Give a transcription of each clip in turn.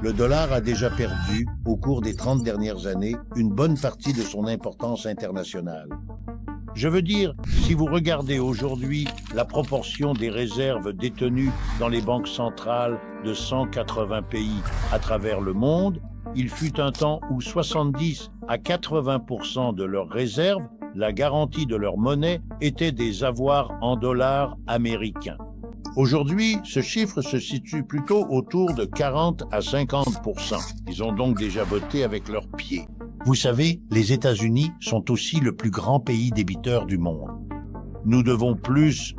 Le dollar a déjà perdu, au cours des 30 dernières années, une bonne partie de son importance internationale. Je veux dire, si vous regardez aujourd'hui la proportion des réserves détenues dans les banques centrales de 180 pays à travers le monde, il fut un temps où 70 à 80% de leurs réserves, la garantie de leur monnaie, étaient des avoirs en dollars américains. Aujourd'hui, ce chiffre se situe plutôt autour de 40 à 50%. Ils ont donc déjà voté avec leurs pieds. Vous savez, les États-Unis sont aussi le plus grand pays débiteur du monde. Nous devons plus,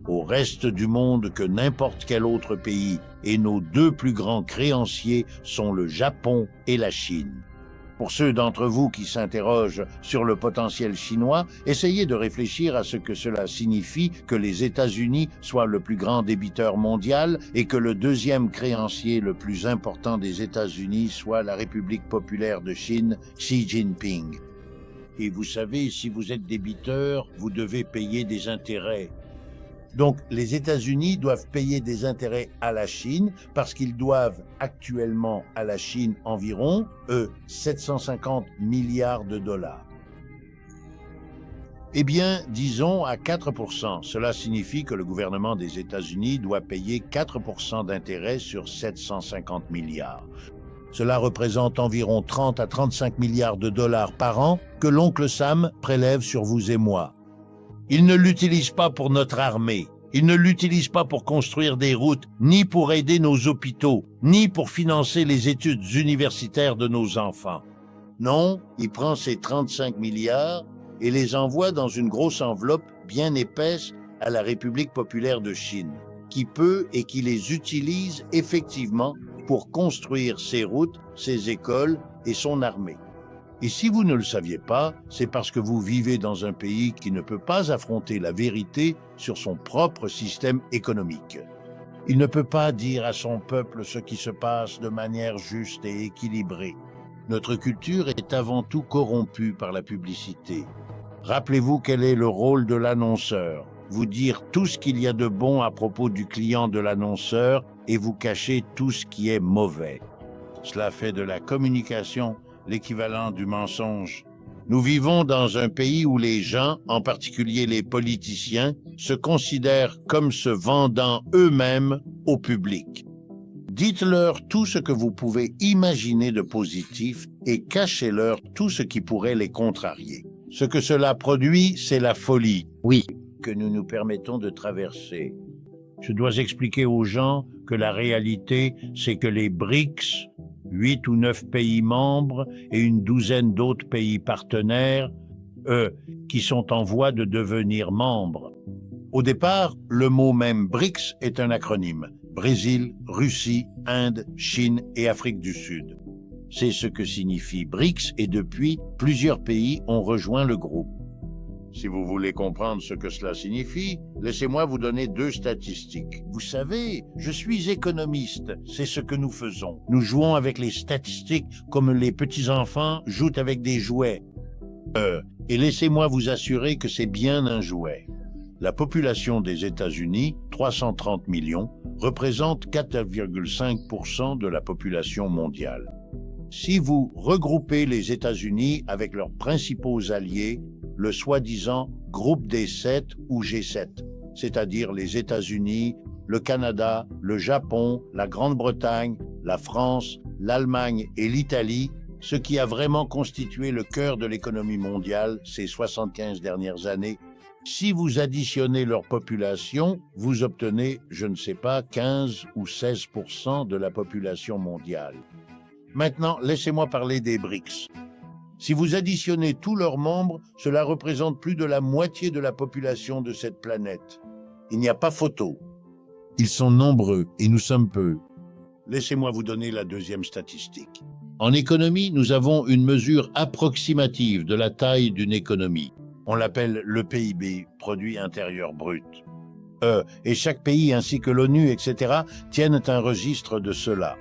au reste du monde que n'importe quel autre pays, et nos deux plus grands créanciers sont le Japon et la Chine. Pour ceux d'entre vous qui s'interrogent sur le potentiel chinois, essayez de réfléchir à ce que cela signifie que les États-Unis soient le plus grand débiteur mondial et que le deuxième créancier le plus important des États-Unis soit la République populaire de Chine, Xi Jinping. Et vous savez, si vous êtes débiteur, vous devez payer des intérêts. Donc, les États-Unis doivent payer des intérêts à la Chine parce qu'ils doivent actuellement à la Chine environ 750 milliards de dollars. Eh bien, disons à 4%. Cela signifie que le gouvernement des États-Unis doit payer 4% d'intérêts sur 750 milliards. Cela représente environ 30 à 35 milliards de dollars par an que l'oncle Sam prélève sur vous et moi. Il ne l'utilise pas pour notre armée, il ne l'utilise pas pour construire des routes, ni pour aider nos hôpitaux, ni pour financer les études universitaires de nos enfants. Non, il prend ces 35 milliards et les envoie dans une grosse enveloppe bien épaisse à la République populaire de Chine, qui peut et qui les utilise effectivement pour construire ses routes, ses écoles et son armée. Et si vous ne le saviez pas, c'est parce que vous vivez dans un pays qui ne peut pas affronter la vérité sur son propre système économique. Il ne peut pas dire à son peuple ce qui se passe de manière juste et équilibrée. Notre culture est avant tout corrompue par la publicité. Rappelez-vous quel est le rôle de l'annonceur. Vous dire tout ce qu'il y a de bon à propos du client de l'annonceur et vous cacher tout ce qui est mauvais. Cela fait de la communication l'équivalent du mensonge. Nous vivons dans un pays où les gens, en particulier les politiciens, se considèrent comme se vendant eux-mêmes au public. Dites-leur tout ce que vous pouvez imaginer de positif et cachez-leur tout ce qui pourrait les contrarier. Ce que cela produit, c'est la folie. Oui. Que nous nous permettons de traverser. Je dois expliquer aux gens que la réalité, c'est que les BRICS, 8 ou 9 pays membres et une douzaine d'autres pays partenaires, qui sont en voie de devenir membres. Au départ, le mot même BRICS est un acronyme. Brésil, Russie, Inde, Chine et Afrique du Sud. C'est ce que signifie BRICS et depuis, plusieurs pays ont rejoint le groupe. Si vous voulez comprendre ce que cela signifie, laissez-moi vous donner 2 statistiques. Vous savez, je suis économiste, c'est ce que nous faisons. Nous jouons avec les statistiques comme les petits-enfants jouent avec des jouets. Et laissez-moi vous assurer que c'est bien un jouet. La population des États-Unis, 330 millions, représente 4,5% de la population mondiale. Si vous regroupez les États-Unis avec leurs principaux alliés, le soi-disant groupe des 7 ou G7, c'est-à-dire les États-Unis, le Canada, le Japon, la Grande-Bretagne, la France, l'Allemagne et l'Italie, ce qui a vraiment constitué le cœur de l'économie mondiale ces 75 dernières années. Si vous additionnez leur population, vous obtenez, je ne sais pas, 15 ou 16% de la population mondiale. Maintenant, laissez-moi parler des BRICS. Si vous additionnez tous leurs membres, cela représente plus de la moitié de la population de cette planète. Il n'y a pas photo. Ils sont nombreux et nous sommes peu. Laissez-moi vous donner la deuxième statistique. En économie, nous avons une mesure approximative de la taille d'une économie. On l'appelle le PIB, produit intérieur brut. Et chaque pays ainsi que l'ONU, etc., tiennent un registre de cela.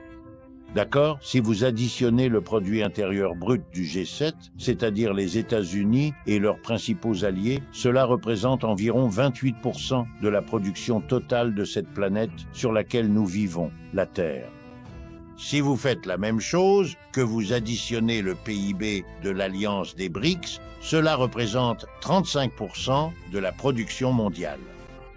D'accord? Si vous additionnez le produit intérieur brut du G7, c'est-à-dire les États-Unis et leurs principaux alliés, cela représente environ 28% de la production totale de cette planète sur laquelle nous vivons, la Terre. Si vous faites la même chose, que vous additionnez le PIB de l'Alliance des BRICS, cela représente 35% de la production mondiale.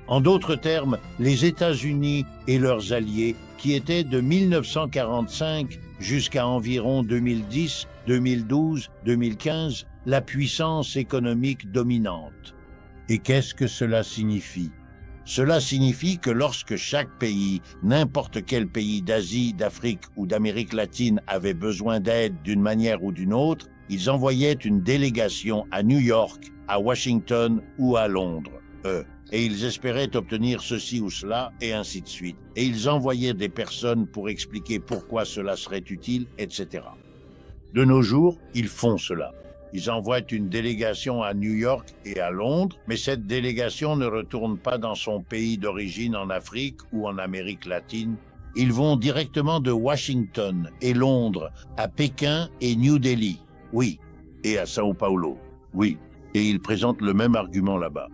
En d'autres termes, les États-Unis et leurs alliés, qui étaient de 1945 jusqu'à environ 2010, 2012, 2015, la puissance économique dominante. Et qu'est-ce que cela signifie? Cela signifie que lorsque chaque pays, n'importe quel pays d'Asie, d'Afrique ou d'Amérique latine avait besoin d'aide d'une manière ou d'une autre, ils envoyaient une délégation à New York, à Washington ou à Londres. Et ils espéraient obtenir ceci ou cela, et ainsi de suite. Et ils envoyaient des personnes pour expliquer pourquoi cela serait utile, etc. De nos jours, ils font cela. Ils envoient une délégation à New York et à Londres, mais cette délégation ne retourne pas dans son pays d'origine en Afrique ou en Amérique latine. Ils vont directement de Washington et Londres à Pékin et New Delhi, oui, et à Sao Paulo, oui, et ils présentent le même argument là-bas.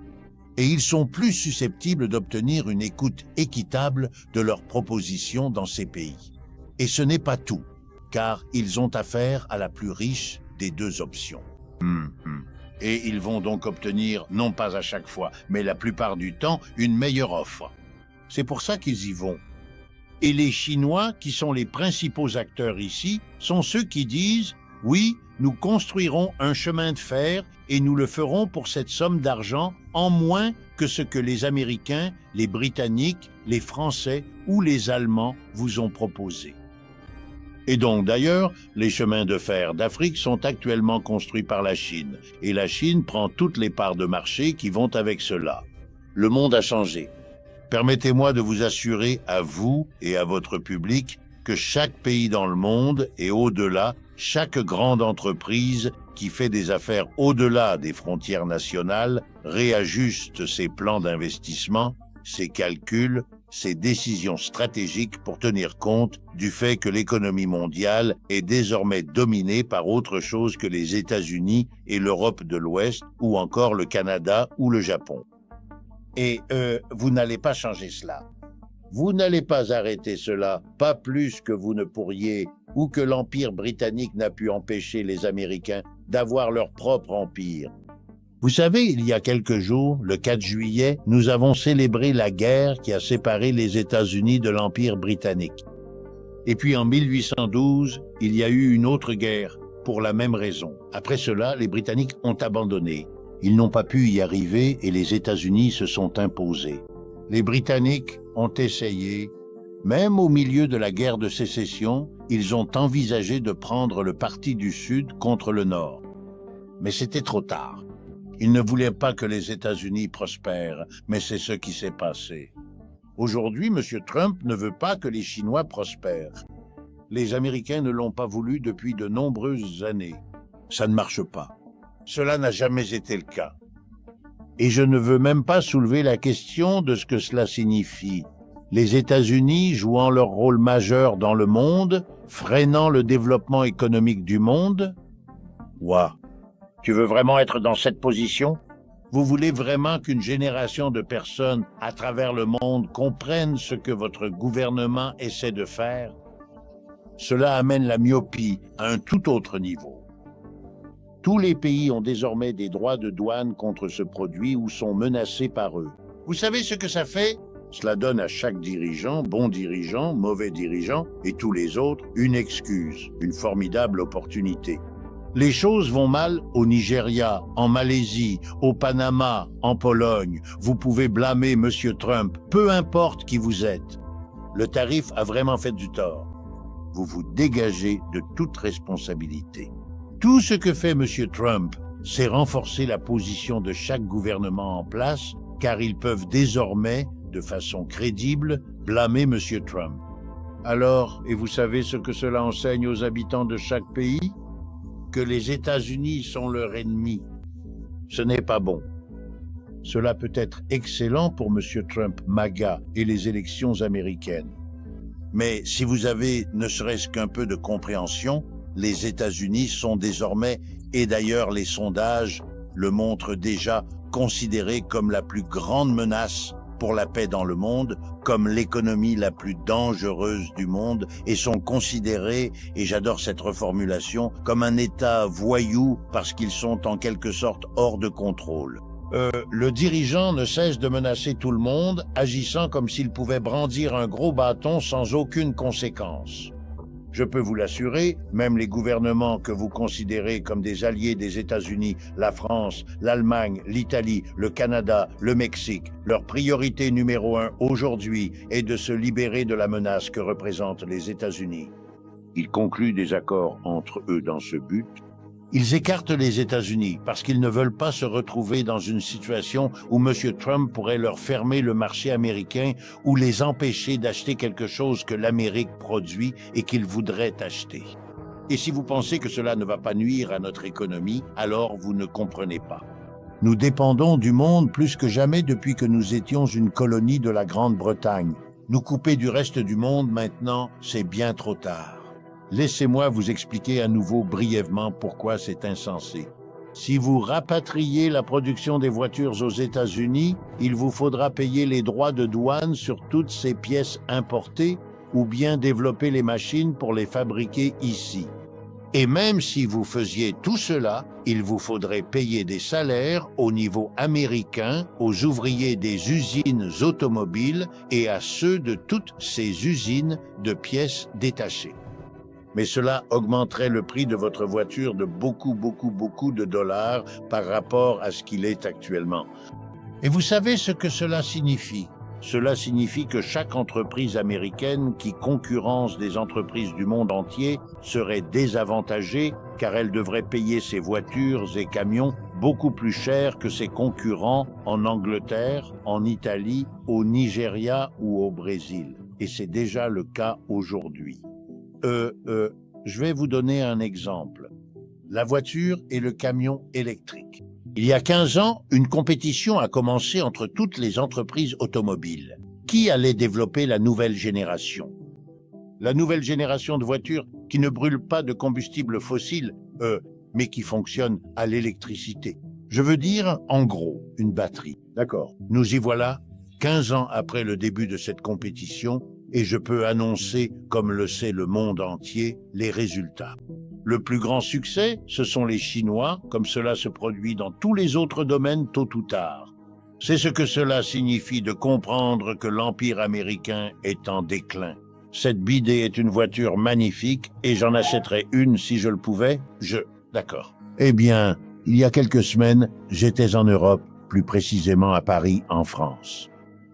Et ils sont plus susceptibles d'obtenir une écoute équitable de leurs propositions dans ces pays. Et ce n'est pas tout, car ils ont affaire à la plus riche des deux options. Et ils vont donc obtenir, non pas à chaque fois, mais la plupart du temps, une meilleure offre. C'est pour ça qu'ils y vont. Et les Chinois, qui sont les principaux acteurs ici, sont ceux qui disent « Oui, nous construirons un chemin de fer et nous le ferons pour cette somme d'argent en moins que ce que les Américains, les Britanniques, les Français ou les Allemands vous ont proposé. » Et donc d'ailleurs, les chemins de fer d'Afrique sont actuellement construits par la Chine, et la Chine prend toutes les parts de marché qui vont avec cela. Le monde a changé. Permettez-moi de vous assurer à vous et à votre public que chaque pays dans le monde et au-delà, chaque grande entreprise qui fait des affaires au-delà des frontières nationales réajuste ses plans d'investissement, ses calculs, ses décisions stratégiques pour tenir compte du fait que l'économie mondiale est désormais dominée par autre chose que les États-Unis et l'Europe de l'Ouest, ou encore le Canada ou le Japon. Et vous n'allez pas changer cela. Vous n'allez pas arrêter cela, pas plus que vous ne pourriez, ou que l'Empire britannique n'a pu empêcher les Américains d'avoir leur propre empire. Vous savez, il y a quelques jours, le 4 juillet, nous avons célébré la guerre qui a séparé les États-Unis de l'Empire britannique. Et puis en 1812, il y a eu une autre guerre, pour la même raison. Après cela, les Britanniques ont abandonné. Ils n'ont pas pu y arriver et les États-Unis se sont imposés. Les Britanniques ont essayé, même au milieu de la guerre de sécession, ils ont envisagé de prendre le parti du Sud contre le Nord. Mais c'était trop tard. Ils ne voulaient pas que les États-Unis prospèrent, mais c'est ce qui s'est passé. Aujourd'hui, M. Trump ne veut pas que les Chinois prospèrent. Les Américains ne l'ont pas voulu depuis de nombreuses années. Ça ne marche pas. Cela n'a jamais été le cas. Et je ne veux même pas soulever la question de ce que cela signifie. Les États-Unis jouant leur rôle majeur dans le monde, freinant le développement économique du monde. Ouah. Tu veux vraiment être dans cette position? Vous voulez vraiment qu'une génération de personnes à travers le monde comprennent ce que votre gouvernement essaie de faire? Cela amène la myopie à un tout autre niveau. Tous les pays ont désormais des droits de douane contre ce produit ou sont menacés par eux. Vous savez ce que ça fait? Cela donne à chaque dirigeant, bon dirigeant, mauvais dirigeant, et tous les autres, une excuse, une formidable opportunité. Les choses vont mal au Nigeria, en Malaisie, au Panama, en Pologne. Vous pouvez blâmer M. Trump, peu importe qui vous êtes. Le tarif a vraiment fait du tort. Vous vous dégagez de toute responsabilité. Tout ce que fait M. Trump, c'est renforcer la position de chaque gouvernement en place, car ils peuvent désormais, de façon crédible, blâmer M. Trump. Alors, et vous savez ce que cela enseigne aux habitants de chaque pays? Que les États-Unis sont leur ennemi. Ce n'est pas bon. Cela peut être excellent pour M. Trump MAGA et les élections américaines. Mais si vous avez ne serait-ce qu'un peu de compréhension, les États-Unis sont désormais, et d'ailleurs les sondages le montrent déjà, considérés comme la plus grande menace pour la paix dans le monde comme l'économie la plus dangereuse du monde et sont considérés, et j'adore cette reformulation, comme un État voyou parce qu'ils sont en quelque sorte hors de contrôle. Le dirigeant ne cesse de menacer tout le monde, agissant comme s'il pouvait brandir un gros bâton sans aucune conséquence. Je peux vous l'assurer, même les gouvernements que vous considérez comme des alliés des États-Unis, la France, l'Allemagne, l'Italie, le Canada, le Mexique, leur priorité numéro 1 aujourd'hui est de se libérer de la menace que représentent les États-Unis. Ils concluent des accords entre eux dans ce but. Ils écartent les États-Unis parce qu'ils ne veulent pas se retrouver dans une situation où M. Trump pourrait leur fermer le marché américain ou les empêcher d'acheter quelque chose que l'Amérique produit et qu'ils voudraient acheter. Et si vous pensez que cela ne va pas nuire à notre économie, alors vous ne comprenez pas. Nous dépendons du monde plus que jamais depuis que nous étions une colonie de la Grande-Bretagne. Nous couper du reste du monde maintenant, c'est bien trop tard. Laissez-moi vous expliquer à nouveau brièvement pourquoi c'est insensé. Si vous rapatriez la production des voitures aux États-Unis, il vous faudra payer les droits de douane sur toutes ces pièces importées ou bien développer les machines pour les fabriquer ici. Et même si vous faisiez tout cela, il vous faudrait payer des salaires au niveau américain aux ouvriers des usines automobiles et à ceux de toutes ces usines de pièces détachées. Mais cela augmenterait le prix de votre voiture de beaucoup de dollars par rapport à ce qu'il est actuellement. Et vous savez ce que cela signifie? Cela signifie que chaque entreprise américaine qui concurrence des entreprises du monde entier serait désavantagée car elle devrait payer ses voitures et camions beaucoup plus cher que ses concurrents en Angleterre, en Italie, au Nigeria ou au Brésil. Et c'est déjà le cas aujourd'hui. Je vais vous donner un exemple. La voiture et le camion électrique. Il y a 15 ans, une compétition a commencé entre toutes les entreprises automobiles. Qui allait développer la nouvelle génération? La nouvelle génération de voitures qui ne brûlent pas de combustible fossile, mais qui fonctionnent à l'électricité. Je veux dire, en gros, une batterie. D'accord. Nous y voilà, 15 ans après le début de cette compétition, et je peux annoncer, comme le sait le monde entier, les résultats. Le plus grand succès, ce sont les Chinois, comme cela se produit dans tous les autres domaines tôt ou tard. C'est ce que cela signifie de comprendre que l'Empire américain est en déclin. Cette BD est une voiture magnifique et j'en achèterais une si je le pouvais. D'accord. Eh bien, il y a quelques semaines, j'étais en Europe, plus précisément à Paris, en France.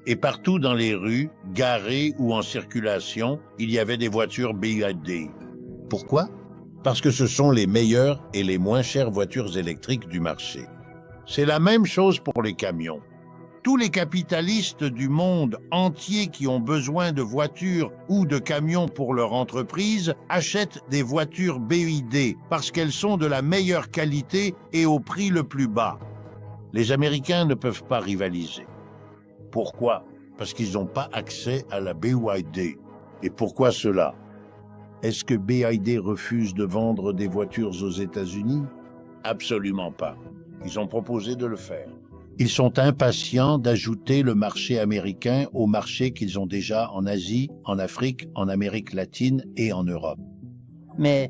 Et partout dans les rues, garées ou en circulation, il y avait des voitures BYD. Pourquoi? Parce que ce sont les meilleures et les moins chères voitures électriques du marché. C'est la même chose pour les camions. Tous les capitalistes du monde entier qui ont besoin de voitures ou de camions pour leur entreprise achètent des voitures BYD parce qu'elles sont de la meilleure qualité et au prix le plus bas. Les Américains ne peuvent pas rivaliser. Pourquoi? Parce qu'ils n'ont pas accès à la BYD. Et pourquoi cela? Est-ce que BYD refuse de vendre des voitures aux États-Unis? Absolument pas. Ils ont proposé de le faire. Ils sont impatients d'ajouter le marché américain au marché qu'ils ont déjà en Asie, en Afrique, en Amérique latine et en Europe. Mais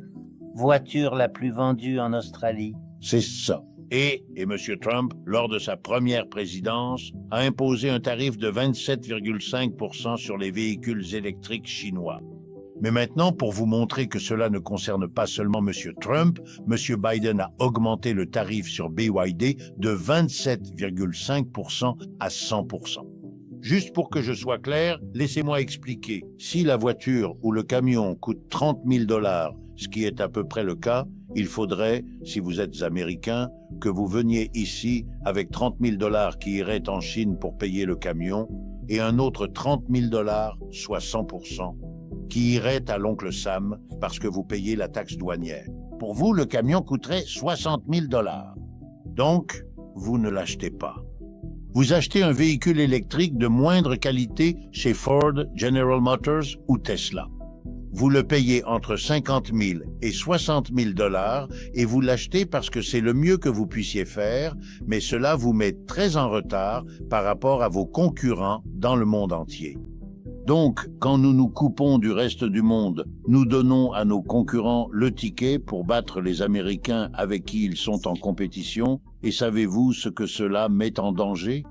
voiture la plus vendue en Australie? C'est ça. Et M. Trump, lors de sa première présidence, a imposé un tarif de 27,5% sur les véhicules électriques chinois. Mais maintenant, pour vous montrer que cela ne concerne pas seulement M. Trump, M. Biden a augmenté le tarif sur BYD de 27,5% à 100%. Juste pour que je sois clair, laissez-moi expliquer. Si la voiture ou le camion coûte 30 000 $, ce qui est à peu près le cas, il faudrait, si vous êtes américain, que vous veniez ici avec 30 000 $ qui iraient en Chine pour payer le camion et un autre 30 000 $, soit 100%, qui irait à l'oncle Sam parce que vous payez la taxe douanière. Pour vous, le camion coûterait 60 000 $. Donc, vous ne l'achetez pas. Vous achetez un véhicule électrique de moindre qualité chez Ford, General Motors ou Tesla. vous le payez entre 50 000 et 60 000 $ et vous l'achetez parce que c'est le mieux que vous puissiez faire, mais cela vous met très en retard par rapport à vos concurrents dans le monde entier. Donc, quand nous nous coupons du reste du monde, nous donnons à nos concurrents le ticket pour battre les Américains avec qui ils sont en compétition, et savez-vous ce que cela met en danger?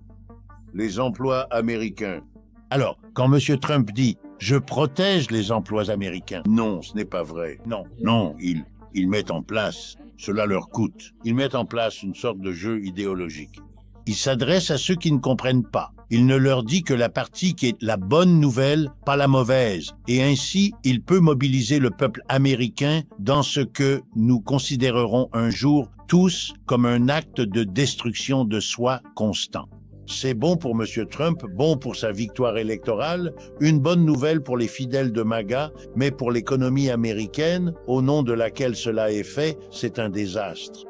Les emplois américains. Alors, quand M. Trump dit « Je protège les emplois américains », non, ce n'est pas vrai. Non, ils mettent en place, cela leur coûte. Ils mettent en place une sorte de jeu idéologique. Il s'adresse à ceux qui ne comprennent pas. Il ne leur dit que la partie qui est la bonne nouvelle, pas la mauvaise. Et ainsi, il peut mobiliser le peuple américain dans ce que nous considérerons un jour tous comme un acte de destruction de soi constant. C'est bon pour M. Trump, bon pour sa victoire électorale, une bonne nouvelle pour les fidèles de MAGA, mais pour l'économie américaine, au nom de laquelle cela est fait, c'est un désastre.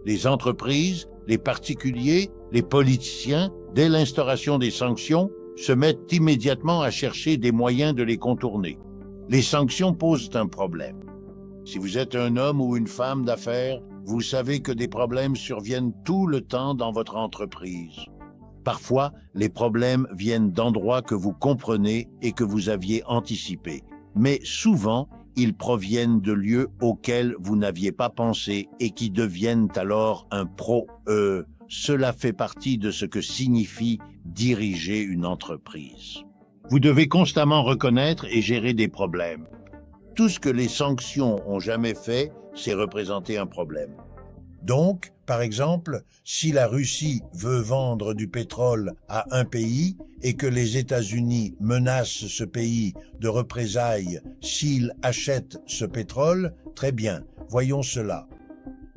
Les entreprises, les particuliers, les politiciens, dès l'instauration des sanctions, se mettent immédiatement à chercher des moyens de les contourner. Les sanctions posent un problème. Si vous êtes un homme ou une femme d'affaires, vous savez que des problèmes surviennent tout le temps dans votre entreprise. Parfois, les problèmes viennent d'endroits que vous comprenez et que vous aviez anticipés. Mais souvent, ils proviennent de lieux auxquels vous n'aviez pas pensé et qui deviennent alors un Cela fait partie de ce que signifie diriger une entreprise. Vous devez constamment reconnaître et gérer des problèmes. Tout ce que les sanctions ont jamais fait, c'est représenter un problème. Donc, par exemple, si la Russie veut vendre du pétrole à un pays et que les États-Unis menacent ce pays de représailles s'il achète ce pétrole, très bien, voyons cela.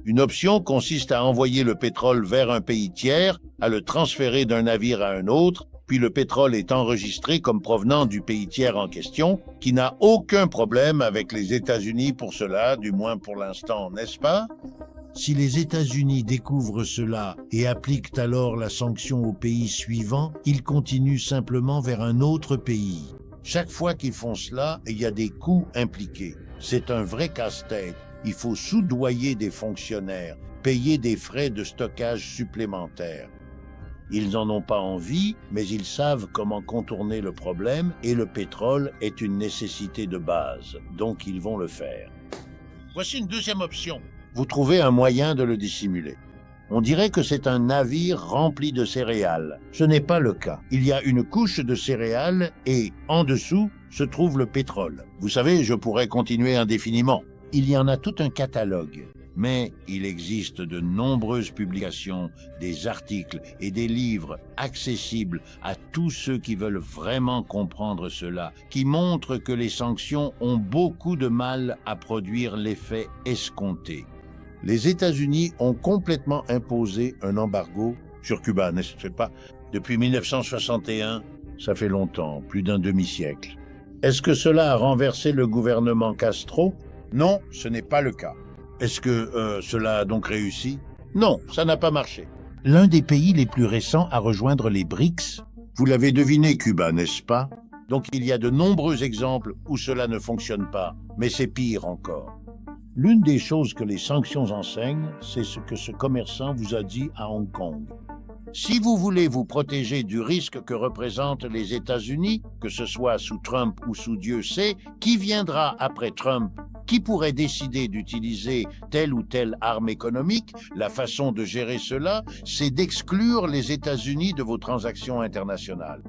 Une option consiste à envoyer le pétrole vers un pays tiers, à le transférer d'un navire à un autre, puis le pétrole est enregistré comme provenant du pays tiers en question, qui n'a aucun problème avec les États-Unis pour cela, du moins pour l'instant, n'est-ce pas? Si les États-Unis découvrent cela et appliquent alors la sanction au pays suivant, ils continuent simplement vers un autre pays. Chaque fois qu'ils font cela, il y a des coûts impliqués. C'est un vrai casse-tête. Il faut soudoyer des fonctionnaires, payer des frais de stockage supplémentaires. Ils n'en ont pas envie, mais ils savent comment contourner le problème et le pétrole est une nécessité de base, donc ils vont le faire. Voici une deuxième option. Vous trouvez un moyen de le dissimuler. On dirait que c'est un navire rempli de céréales. Ce n'est pas le cas. Il y a une couche de céréales et, en dessous, se trouve le pétrole. Vous savez, je pourrais continuer indéfiniment. Il y en a tout un catalogue. Mais il existe de nombreuses publications, des articles et des livres accessibles à tous ceux qui veulent vraiment comprendre cela, qui montrent que les sanctions ont beaucoup de mal à produire l'effet escompté. Les États-Unis ont complètement imposé un embargo sur Cuba, n'est-ce pas? Depuis 1961, ça fait longtemps, plus d'un demi-siècle. Est-ce que cela a renversé le gouvernement Castro? Non, ce n'est pas le cas. Est-ce que cela a donc réussi? Non, ça n'a pas marché. L'un des pays les plus récents à rejoindre les BRICS, vous l'avez deviné, Cuba, n'est-ce pas? Donc il y a de nombreux exemples où cela ne fonctionne pas, mais c'est pire encore. L'une des choses que les sanctions enseignent, c'est ce que ce commerçant vous a dit à Hong Kong. Si vous voulez vous protéger du risque que représentent les États-Unis, que ce soit sous Trump ou sous Dieu sait, qui viendra après Trump? Qui pourrait décider d'utiliser telle ou telle arme économique? La façon de gérer cela, c'est d'exclure les États-Unis de vos transactions internationales.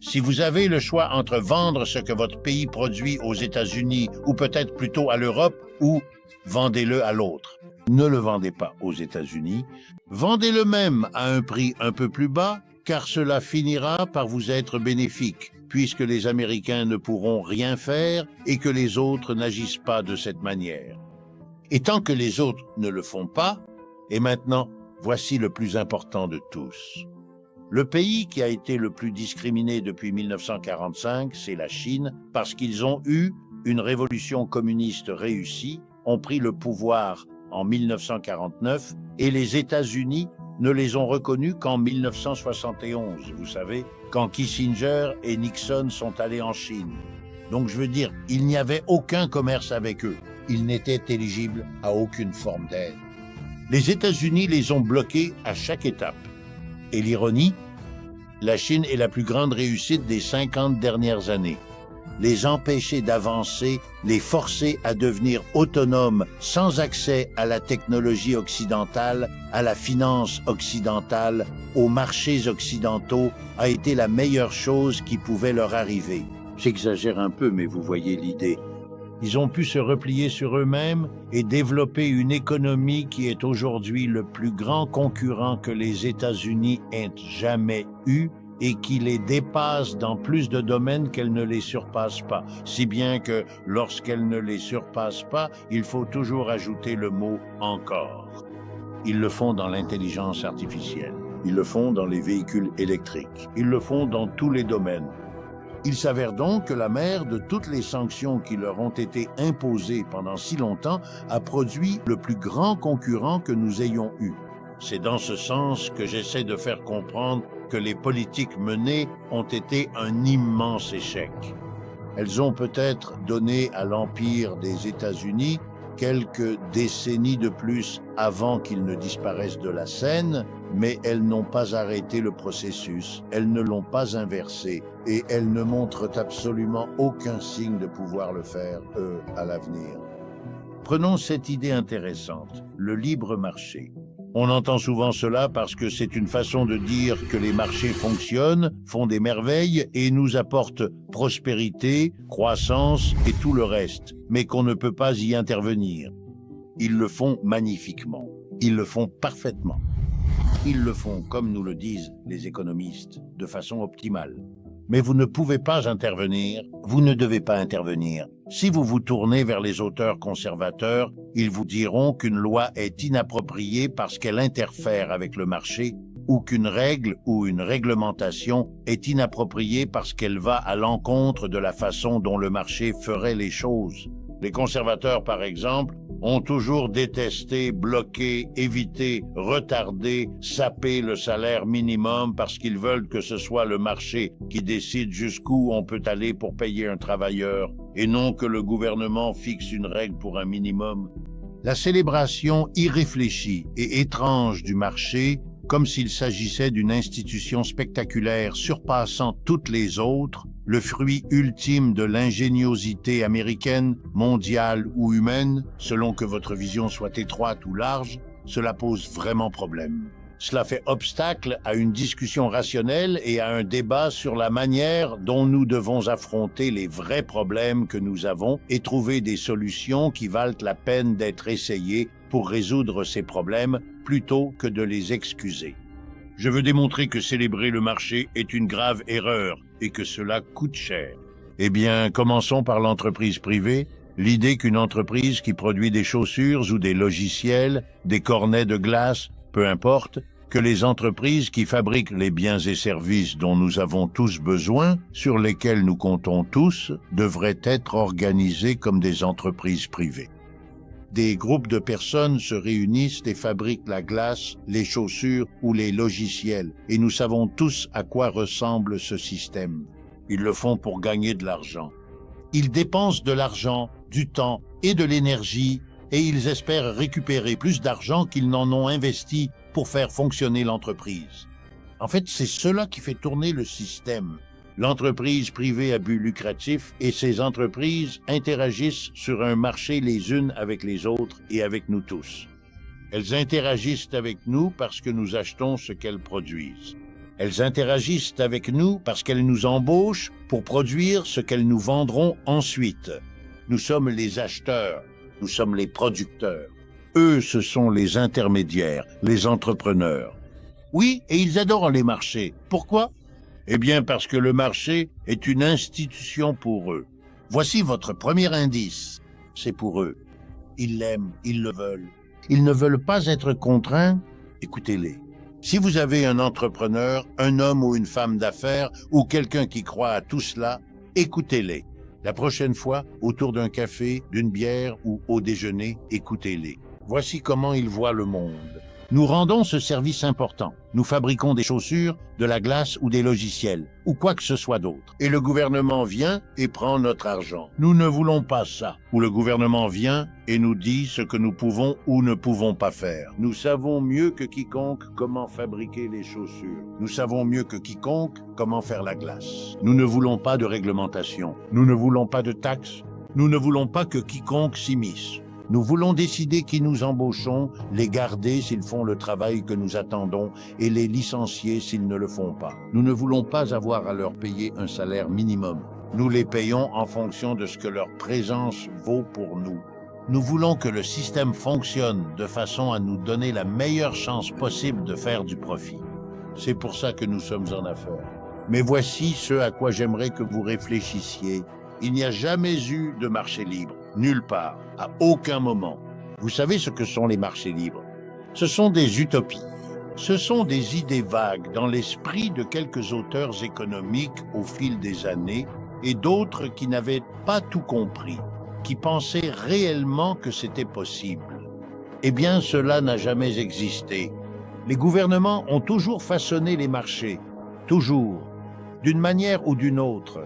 Si vous avez le choix entre vendre ce que votre pays produit aux États-Unis ou peut-être plutôt à l'Europe ou vendez-le à l'autre. Ne le vendez pas aux États-Unis. Vendez-le même à un prix un peu plus bas car cela finira par vous être bénéfique puisque les Américains ne pourront rien faire et que les autres n'agissent pas de cette manière. Et tant que les autres ne le font pas, et maintenant, voici le plus important de tous. Le pays qui a été le plus discriminé depuis 1945, c'est la Chine, parce qu'ils ont eu une révolution communiste réussie, ont pris le pouvoir en 1949, et les États-Unis ne les ont reconnus qu'en 1971, vous savez, quand Kissinger et Nixon sont allés en Chine. Donc je veux dire, il n'y avait aucun commerce avec eux. Ils n'étaient éligibles à aucune forme d'aide. Les États-Unis les ont bloqués à chaque étape. Et l'ironie, la Chine est la plus grande réussite des 50 dernières années. Les empêcher d'avancer, les forcer à devenir autonomes sans accès à la technologie occidentale, à la finance occidentale, aux marchés occidentaux, a été la meilleure chose qui pouvait leur arriver. J'exagère un peu, mais vous voyez l'idée. Ils ont pu se replier sur eux-mêmes et développer une économie qui est aujourd'hui le plus grand concurrent que les États-Unis aient jamais eu et qui les dépasse dans plus de domaines qu'elle ne les surpasse pas. Si bien que lorsqu'elle ne les surpasse pas, il faut toujours ajouter le mot « encore ». Ils le font dans l'intelligence artificielle. Ils le font dans les véhicules électriques. Ils le font dans tous les domaines. Il s'avère donc que la mère de toutes les sanctions qui leur ont été imposées pendant si longtemps a produit le plus grand concurrent que nous ayons eu. C'est dans ce sens que j'essaie de faire comprendre que les politiques menées ont été un immense échec. Elles ont peut-être donné à l'Empire des États-Unis quelques décennies de plus avant qu'il ne disparaisse de la scène, mais elles n'ont pas arrêté le processus, elles ne l'ont pas inversé, et elles ne montrent absolument aucun signe de pouvoir le faire, à l'avenir. Prenons cette idée intéressante, le libre marché. On entend souvent cela parce que c'est une façon de dire que les marchés fonctionnent, font des merveilles et nous apportent prospérité, croissance et tout le reste, mais qu'on ne peut pas y intervenir. Ils le font magnifiquement, ils le font parfaitement. Ils le font, comme nous le disent les économistes, de façon optimale. Mais vous ne pouvez pas intervenir, vous ne devez pas intervenir. Si vous vous tournez vers les auteurs conservateurs, ils vous diront qu'une loi est inappropriée parce qu'elle interfère avec le marché, ou qu'une règle ou une réglementation est inappropriée parce qu'elle va à l'encontre de la façon dont le marché ferait les choses. Les conservateurs, par exemple, ont toujours détesté, bloqué, évité, retardé, sapé le salaire minimum parce qu'ils veulent que ce soit le marché qui décide jusqu'où on peut aller pour payer un travailleur et non que le gouvernement fixe une règle pour un minimum. La célébration irréfléchie et étrange du marché, comme s'il s'agissait d'une institution spectaculaire surpassant toutes les autres, le fruit ultime de l'ingéniosité américaine, mondiale ou humaine, selon que votre vision soit étroite ou large, cela pose vraiment problème. Cela fait obstacle à une discussion rationnelle et à un débat sur la manière dont nous devons affronter les vrais problèmes que nous avons et trouver des solutions qui valent la peine d'être essayées pour résoudre ces problèmes plutôt que de les excuser. Je veux démontrer que célébrer le marché est une grave erreur et que cela coûte cher. Eh bien, commençons par l'entreprise privée. L'idée qu'une entreprise qui produit des chaussures ou des logiciels, des cornets de glace, peu importe, que les entreprises qui fabriquent les biens et services dont nous avons tous besoin, sur lesquels nous comptons tous, devraient être organisées comme des entreprises privées. Des groupes de personnes se réunissent et fabriquent la glace, les chaussures ou les logiciels, et nous savons tous à quoi ressemble ce système. Ils le font pour gagner de l'argent. Ils dépensent de l'argent, du temps et de l'énergie, et ils espèrent récupérer plus d'argent qu'ils n'en ont investi pour faire fonctionner l'entreprise. En fait, c'est cela qui fait tourner le système. L'entreprise privée à but lucratif et ces entreprises interagissent sur un marché les unes avec les autres et avec nous tous. Elles interagissent avec nous parce que nous achetons ce qu'elles produisent. Elles interagissent avec nous parce qu'elles nous embauchent pour produire ce qu'elles nous vendront ensuite. Nous sommes les acheteurs, nous sommes les producteurs. Eux, ce sont les intermédiaires, les entrepreneurs. Oui, et ils adorent les marchés. Pourquoi ? Eh bien, parce que le marché est une institution pour eux. Voici votre premier indice. C'est pour eux. Ils l'aiment, ils le veulent. Ils ne veulent pas être contraints. Écoutez-les. Si vous avez un entrepreneur, un homme ou une femme d'affaires, ou quelqu'un qui croit à tout cela, écoutez-les. La prochaine fois, autour d'un café, d'une bière ou au déjeuner, écoutez-les. Voici comment ils voient le monde. Nous rendons ce service important. Nous fabriquons des chaussures, de la glace ou des logiciels, ou quoi que ce soit d'autre. Et le gouvernement vient et prend notre argent. Nous ne voulons pas ça. Où le gouvernement vient et nous dit ce que nous pouvons ou ne pouvons pas faire. Nous savons mieux que quiconque comment fabriquer les chaussures. Nous savons mieux que quiconque comment faire la glace. Nous ne voulons pas de réglementation. Nous ne voulons pas de taxes. Nous ne voulons pas que quiconque s'immisce. Nous voulons décider qui nous embauchons, les garder s'ils font le travail que nous attendons et les licencier s'ils ne le font pas. Nous ne voulons pas avoir à leur payer un salaire minimum. Nous les payons en fonction de ce que leur présence vaut pour nous. Nous voulons que le système fonctionne de façon à nous donner la meilleure chance possible de faire du profit. C'est pour ça que nous sommes en affaires. Mais voici ce à quoi j'aimerais que vous réfléchissiez. Il n'y a jamais eu de marché libre. Nulle part, à aucun moment. Vous savez ce que sont les marchés libres? Ce sont des utopies. Ce sont des idées vagues dans l'esprit de quelques auteurs économiques au fil des années et d'autres qui n'avaient pas tout compris, qui pensaient réellement que c'était possible. Eh bien, cela n'a jamais existé. Les gouvernements ont toujours façonné les marchés, toujours, d'une manière ou d'une autre,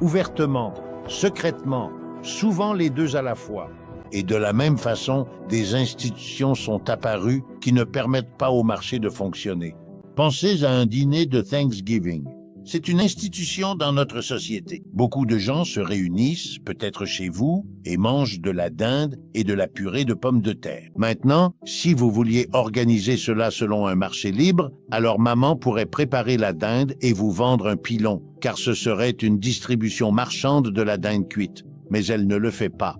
ouvertement, secrètement, souvent les deux à la fois. Et de la même façon, des institutions sont apparues qui ne permettent pas au marché de fonctionner. Pensez à un dîner de Thanksgiving. C'est une institution dans notre société. Beaucoup de gens se réunissent, peut-être chez vous, et mangent de la dinde et de la purée de pommes de terre. Maintenant, si vous vouliez organiser cela selon un marché libre, alors maman pourrait préparer la dinde et vous vendre un pilon, car ce serait une distribution marchande de la dinde cuite. Mais elle ne le fait pas.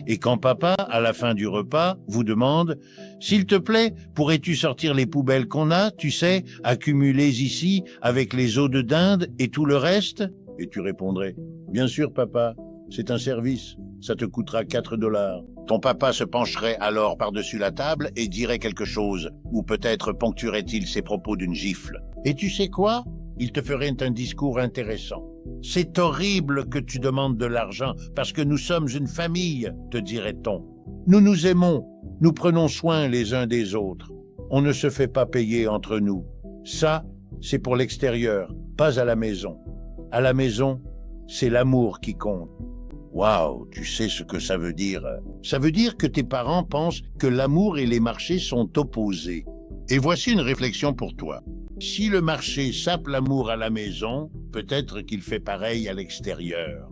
Et quand papa, à la fin du repas, vous demande « S'il te plaît, pourrais-tu sortir les poubelles qu'on a, tu sais, accumulées ici, avec les os de dinde et tout le reste ?» Et tu répondrais « Bien sûr, papa, c'est un service, ça te coûtera 4 $. » Ton papa se pencherait alors par-dessus la table et dirait quelque chose, ou peut-être ponctuerait-il ses propos d'une gifle. Et tu sais quoi? Il te ferait un discours intéressant. « C'est horrible que tu demandes de l'argent parce que nous sommes une famille, te dirait-on. Nous nous aimons, nous prenons soin les uns des autres. On ne se fait pas payer entre nous. Ça, c'est pour l'extérieur, pas à la maison. À la maison, c'est l'amour qui compte. » Waouh, tu sais ce que ça veut dire? Ça veut dire que tes parents pensent que l'amour et les marchés sont opposés. Et voici une réflexion pour toi. Si le marché sape l'amour à la maison, peut-être qu'il fait pareil à l'extérieur.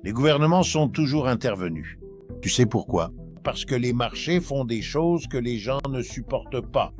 Les gouvernements sont toujours intervenus. Tu sais pourquoi? Parce que les marchés font des choses que les gens ne supportent pas.